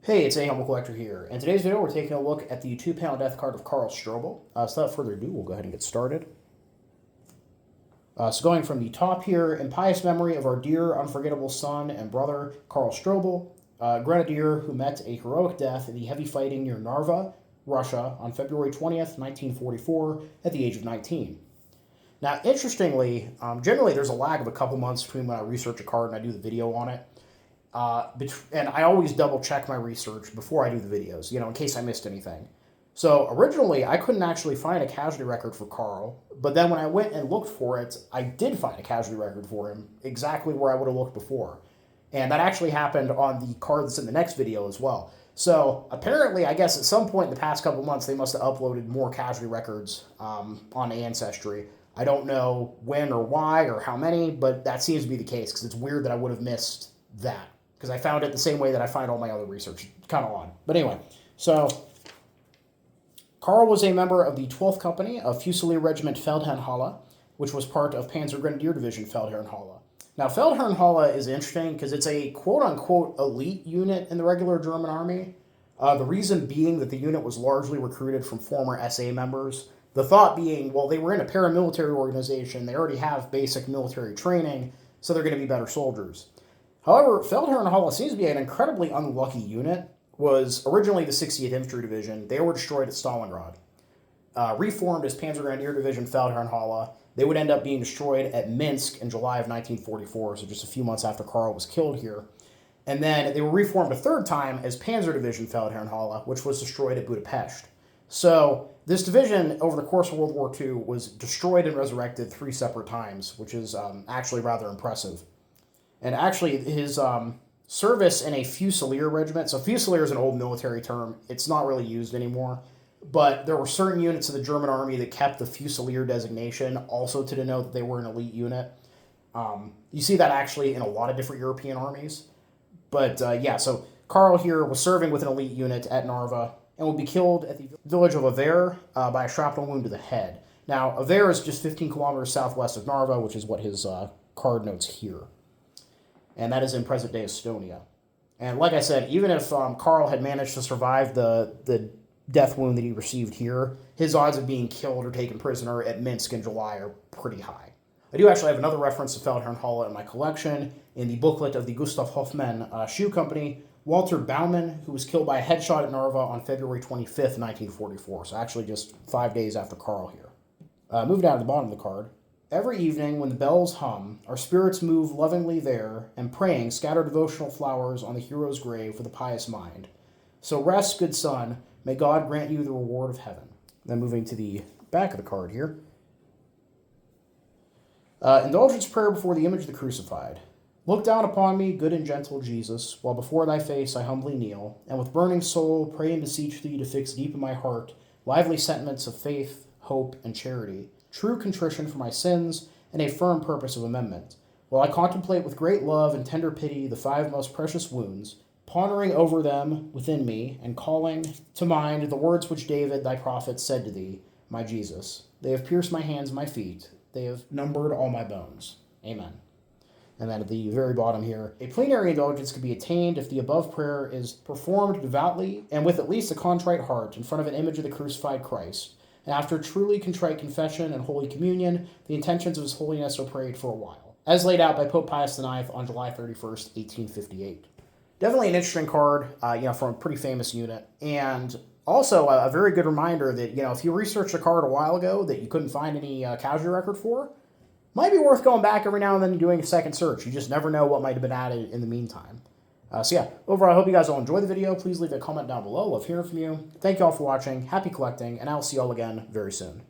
Hey, it's a Helmet Collector here. In today's video, we're taking a look at the 2-panel death card of Karl Strobl. So without further ado, we'll go ahead and get started. So going from the top here, in pious memory of our dear, unforgettable son and brother, Karl Strobl, grenadier who met a heroic death in the heavy fighting near Narva, Russia, on February 20th, 1944, at the age of 19. Now, interestingly, generally there's a lag of a couple months between when I research a card and I do the video on it. And I always double check my research before I do the videos, in case I missed anything. So originally, I couldn't actually find a casualty record for Karl, but then when I went and looked for it, I did find a casualty record for him, exactly where I would have looked before. And that actually happened on the card that's in the next video as well. So apparently, I guess at some point in the past couple months, they must have uploaded more casualty records on Ancestry. I don't know when or why or how many, but that seems to be the case, because it's weird that I would have missed that. Because I found it the same way that I find all my other research. Kind of odd. But anyway, so Karl was a member of the 12th Company of Fusilier Regiment Feldherrnhalle, which was part of Panzergrenadier Division Feldherrnhalle. Now, Feldherrnhalle is interesting because it's a quote-unquote elite unit in the regular German army. The reason being that the unit was largely recruited from former SA members. The thought being, well, they were in a paramilitary organization. They already have basic military training, so they're going to be better soldiers. However, Feldherrnhalle seems to be an incredibly unlucky unit. Was originally the 60th Infantry Division. They were destroyed at Stalingrad. Reformed as Panzergrenadier Division Feldherrnhalle, they would end up being destroyed at Minsk in July of 1944, so just a few months after Karl was killed here. And then they were reformed a third time as Panzer Division Feldherrnhalle, which was destroyed at Budapest. So this division, over the course of World War II, was destroyed and resurrected 3 separate times, which is actually rather impressive. And actually, his service in a Fusilier regiment, so Fusilier is an old military term. It's not really used anymore. But there were certain units of the German army that kept the Fusilier designation, also to denote that they were an elite unit. You see that actually in a lot of different European armies. But yeah, so Karl here was serving with an elite unit at Narva and would be killed at the village of Auwere by a shrapnel wound to the head. Now, Auwere is just 15 kilometers southwest of Narva, which is what his card notes here. And that is in present-day Estonia. And like I said, even if Karl had managed to survive the death wound that he received here, his odds of being killed or taken prisoner at Minsk in July are pretty high. I do actually have another reference to Feldherrnhalle in my collection. In the booklet of the Gustav Hoffmann Shoe Company, Walter Baumann, who was killed by a headshot at Narva on February 25th, 1944. So actually just 5 days after Karl here. Moving down to the bottom of the card. Every evening when the bells hum, our spirits move lovingly there, and praying scatter devotional flowers on the hero's grave for the pious mind. So rest, good son, may God grant you the reward of heaven. Then moving to the back of the card here. Indulgence prayer before the image of the crucified. Look down upon me, good and gentle Jesus, while before thy face I humbly kneel, and with burning soul pray and beseech thee to fix deep in my heart lively sentiments of faith, hope, and charity, true contrition for my sins, and a firm purpose of amendment, while I contemplate with great love and tender pity the 5 most precious wounds, pondering over them within me, and calling to mind the words which David thy prophet said to thee, my Jesus. They have pierced my hands and my feet. They have numbered all my bones. Amen. And then at the very bottom here, a plenary indulgence can be attained if the above prayer is performed devoutly and with at least a contrite heart in front of an image of the crucified Christ. And after truly contrite confession and Holy Communion, the intentions of His Holiness are prayed for a while, as laid out by Pope Pius IX on July 31st, 1858. Definitely an interesting card, from a pretty famous unit. And also a very good reminder that, if you researched a card a while ago that you couldn't find any casualty record for, might be worth going back every now and then and doing a second search. You just never know what might have been added in the meantime. So yeah, overall, I hope you guys all enjoy the video. Please leave a comment down below. Love hearing from you. Thank you all for watching. Happy collecting, and I'll see you all again very soon.